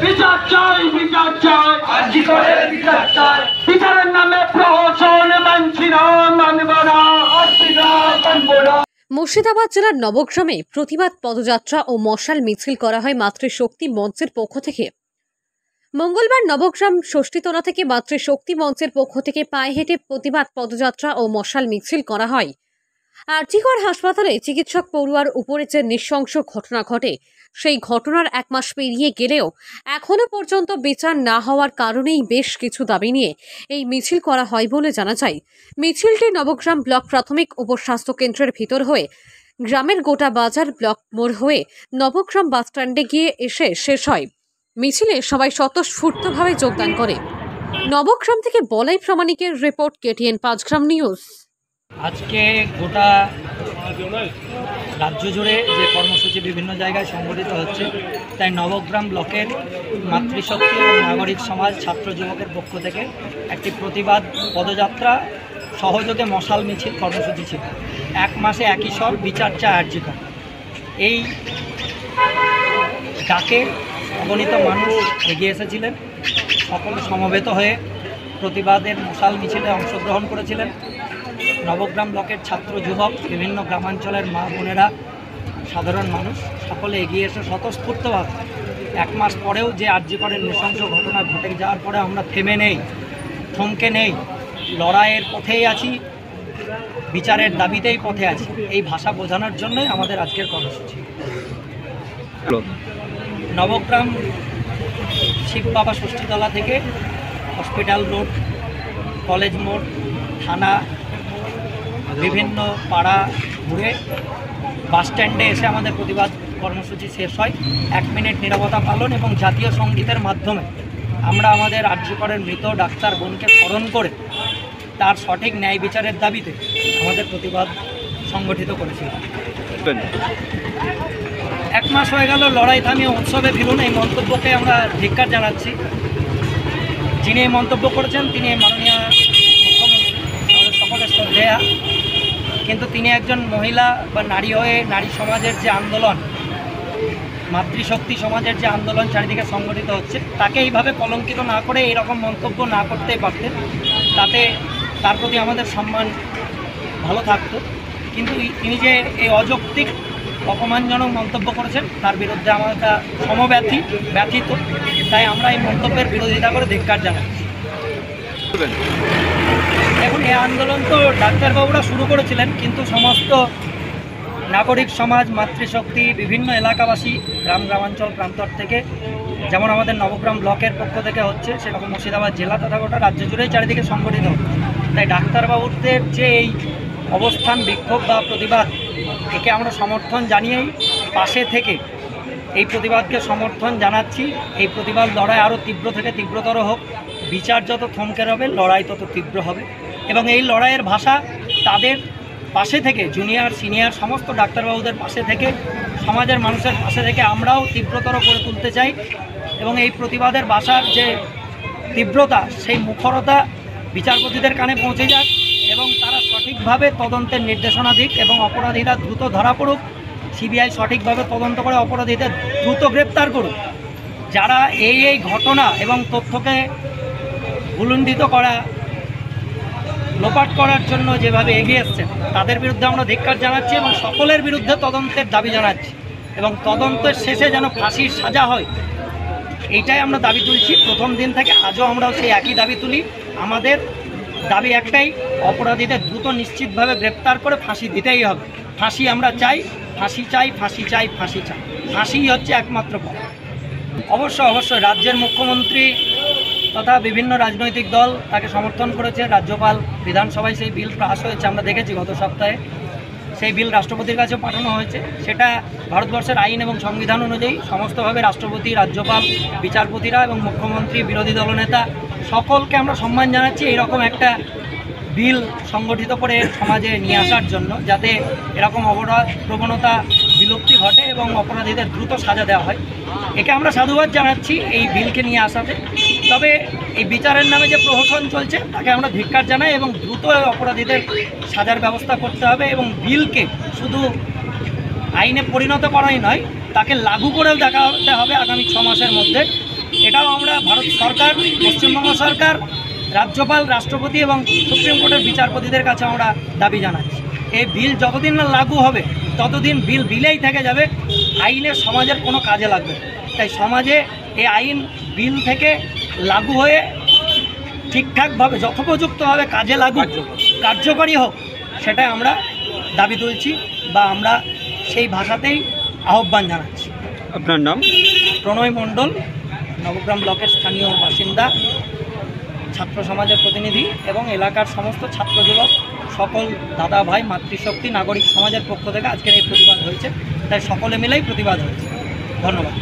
বিচার চাই, বিচার চাই, আরজি করে বিচার চাই। বিচারের নামে প্রহসন মানছি না, মানব না, আরজি না, মানব না। মুর্শিদাবাদ জেলার নবগ্রামে প্রতিবাদ পদযাত্রা ও মশাল মিছিল করা হয় মাতৃশক্তি মঞ্চের পক্ষ থেকে। মঙ্গলবার নবগ্রাম ষষ্ঠীতলা থেকে মাতৃশক্তি মঞ্চের পক্ষ থেকে পায়ে হেঁটে প্রতিবাদ পদযাত্রা ও মশাল মিছিল করা হয়। আরজিকর হাসপাতালে চিকিৎসক পড়ুয়ার উপরে যে নৃশংস ঘটনা ঘটে, সেই ঘটনার 1 মাস পেরিয়ে গেলেও এখনো পর্যন্ত বিচার না হওয়ার কারণেই বেশ কিছু দাবি নিয়ে এই মিছিল করা হয় বলে জানা যায়। মিছিলটি নবগ্রাম ব্লক প্রাথমিক উপস্বাস্থ্য কেন্দ্রের ভিতর হয়ে গ্রামের গোটা বাজার ব্লক মোড় হয়ে নবগ্রাম বাসস্ট্যান্ডে গিয়ে এসে শেষ হয়। মিছিলে সবাই স্বতঃস্ফূর্তভাবে যোগদান করে। নবগ্রাম থেকে বলাই প্রামাণিকের রিপোর্ট, KTN 5 গ্রাম নিউজ। আজকে গোটা রাজ্য জুড়ে যে কর্মসূচি বিভিন্ন জায়গায় সংগঠিত হচ্ছে, তাই নবগ্রাম ব্লকের মাতৃশক্তি ও নাগরিক সমাজ ছাত্র যুবকের পক্ষ থেকে একটি প্রতিবাদ পদযাত্রা সহযোগে মশাল মিছিল কর্মসূচি ছিল। 1 মাসে একই স্বর, বিচার চায় আরজিকর। এই ডাকে অগণিত মানুষ এগিয়ে এসেছিলেন, সকলে সমবেত হয়ে প্রতিবাদের মশাল মিছিলে অংশগ্রহণ করেছিলেন। নবগ্রাম ব্লকের ছাত্র যুবক, বিভিন্ন গ্রামাঞ্চলের মা বোনেরা, সাধারণ মানুষ সকলে এগিয়ে এসে স্বতঃস্ফূর্তভাবে 1 মাস পরেও যে আরজিকরের নৃশংস ঘটনা ঘটে যাওয়ার পরে আমরা থেমে নেই, থমকে নেই, লড়াইয়ের পথেই আছি, বিচারের দাবিতেই পথে আছি, এই ভাষা বোঝানোর জন্যই আমাদের আজকের কর্মসূচি। নবগ্রাম শিব বাবা ষষ্ঠীতলা থেকে হসপিটাল রোড, কলেজ মোড়, থানা, বিভিন্ন পাড়া ঘুরে বাসস্ট্যান্ডে এসে আমাদের প্রতিবাদ কর্মসূচি শেষ হয়। 1 মিনিট নীরবতা পালন এবং জাতীয় সঙ্গীতের মাধ্যমে আমরা আমাদের আরজিকরের মৃত ডাক্তার বোনকে স্মরণ করে তার সঠিক ন্যায় বিচারের দাবিতে আমাদের প্রতিবাদ সংগঠিত করেছিলাম। 1 মাস হয়ে গেল, লড়াই থামিয়ে উৎসবে ফিরুন, এই মন্তব্যকে আমরা ধিক্কার জানাচ্ছি। যিনি এই মন্তব্য করেছেন তিনি মাননীয় মুখ্যমন্ত্রী, আমাদের সকলের শ্রদ্ধেয়া, কিন্তু তিনি একজন মহিলা বা নারী হয়ে নারী সমাজের যে আন্দোলন, মাতৃশক্তি সমাজের যে আন্দোলন চারিদিকে সংগঠিত হচ্ছে, তাকে এইভাবে কলঙ্কিত না করে এইরকম মন্তব্য না করতেই পারতেন, তাতে তার প্রতি আমাদের সম্মান ভালো থাকতো। কিন্তু তিনি যে এই অযৌক্তিক অপমানজনক মন্তব্য করেছেন তার বিরুদ্ধে আমরা ব্যথিত, তাই আমরা এই মন্তব্যের বিরোধিতা করে ধিক্কার জানাচ্ছি। এখন এই আন্দোলন তো ডাক্তারবাবুরা শুরু করেছিলেন, কিন্তু সমস্ত নাগরিক সমাজ, মাতৃশক্তি, বিভিন্ন এলাকাবাসী, গ্রামাঞ্চল প্রান্তর থেকে, যেমন আমাদের নবগ্রাম ব্লকের পক্ষ থেকে হচ্ছে, সেরকম মুর্শিদাবাদ জেলা তথা গোটা রাজ্য জুড়েই চারিদিকে সংগঠিত হচ্ছে। তাই ডাক্তারবাবুদের যে এই অবস্থান, বিক্ষোভ বা প্রতিবাদ, একে আমরা সমর্থন জানিয়েই পাশে থেকে এই প্রতিবাদকে সমর্থন জানাচ্ছি। এই প্রতিবাদ লড়াই আরও তীব্র থেকে তীব্রতর হোক, বিচার যত থমকে হবে লড়াই তত তীব্র হবে, এবং এই লড়াইয়ের ভাষা তাদের পাশে থেকে, জুনিয়র সিনিয়র সমস্ত ডাক্তারবাবুদের পাশে থেকে, সমাজের মানুষের পাশে থেকে আমরাও তীব্রতর করে তুলতে চাই। এবং এই প্রতিবাদের ভাষার যে তীব্রতা, সেই মুখরতা বিচারপতিদের কানে পৌঁছে যাক এবং তারা সঠিকভাবে তদন্তের নির্দেশনা দিক এবং অপরাধীরা দ্রুত ধরা পড়ুক। সিবিআই সঠিকভাবে তদন্ত করে অপরাধীদের দ্রুত গ্রেপ্তার করুক। যারা এই ঘটনা এবং তথ্যকে ভুলুণ্ঠিত করা, লোপাট করার জন্য যেভাবে এগিয়ে এসছেন, তাদের বিরুদ্ধে আমরা ধিক্কার জানাচ্ছি এবং সকলের বিরুদ্ধে তদন্তের দাবি জানাচ্ছি, এবং তদন্তের শেষে যেন ফাঁসির সাজা হয়, এইটাই আমরা দাবি তুলছি। প্রথম দিন থেকে আজও আমরাও সেই একই দাবি তুলি। আমাদের দাবি একটাই, অপরাধীদের দ্রুত নিশ্চিতভাবে গ্রেপ্তার করে ফাঁসি দিতেই হবে। ফাঁসি আমরা চাই, ফাঁসি চাই, ফাঁসি চাই, ফাঁসি চাই, ফাঁসিই হচ্ছে একমাত্র পথ। অবশ্যই রাজ্যের মুখ্যমন্ত্রী তথা বিভিন্ন রাজনৈতিক দল তাকে সমর্থন করেছে। রাজ্যপাল বিধানসভায় সেই বিল পাস হয়েছে, আমরা দেখেছি গত সপ্তাহে। সেই বিল রাষ্ট্রপতির কাছেও পাঠানো হয়েছে। সেটা ভারতবর্ষের আইন এবং সংবিধান অনুযায়ী সমস্তভাবে রাষ্ট্রপতি, রাজ্যপাল, বিচারপতিরা এবং মুখ্যমন্ত্রী, বিরোধী দলনেতা সকলকে আমরা সম্মান জানাচ্ছি এরকম একটা বিল সংগঠিত করে সমাজে নিয়ে আসার জন্য, যাতে এরকম অপরাধ প্রবণতা বিলুপ্তি ঘটে এবং অপরাধীদের দ্রুত সাজা দেওয়া হয়। একে আমরা সাধুবাদ জানাচ্ছি এই বিলকে নিয়ে আসাতে। তবে এই বিচারের নামে যে প্রহসন চলছে তাকে আমরা ধিক্কার জানাই এবং দ্রুত অপরাধীদের সাজার ব্যবস্থা করতে হবে, এবং বিলকে শুধু আইনে পরিণত করাই নয়, তাকে লাগু করেও দেখাতে হবে আগামী 6 মাসের মধ্যে। এটাও আমরা ভারত সরকার, পশ্চিমবঙ্গ সরকার, রাজ্যপাল, রাষ্ট্রপতি এবং সুপ্রিম কোর্টের বিচারপতিদের কাছে আমরা দাবি জানাচ্ছি। এই বিল যতদিন না লাগু হবে ততদিন বিলেই থেকে যাবে, আইনের সমাজের কোনো কাজে লাগবে না। তাই সমাজে এই আইন বিল থেকে লাগু হয়ে ঠিকঠাকভাবে যথোপযুক্তভাবে কাজে লাগুক, কার্যকরী হোক, সেটাই আমরা দাবি তুলছি বা আমরা সেই ভাষাতেই আহ্বান জানাচ্ছি। আপনার নাম? প্রণয় মণ্ডল, নবগ্রাম ব্লকের স্থানীয় বাসিন্দা, ছাত্র সমাজের প্রতিনিধি এবং এলাকার সমস্ত ছাত্র যুবক সকল দাদা ভাই, মাতৃশক্তি, নাগরিক সমাজের পক্ষ থেকে আজকের এই প্রতিবাদ হয়েছে। তাই সকলে মিলেই প্রতিবাদ হয়েছে। ধন্যবাদ।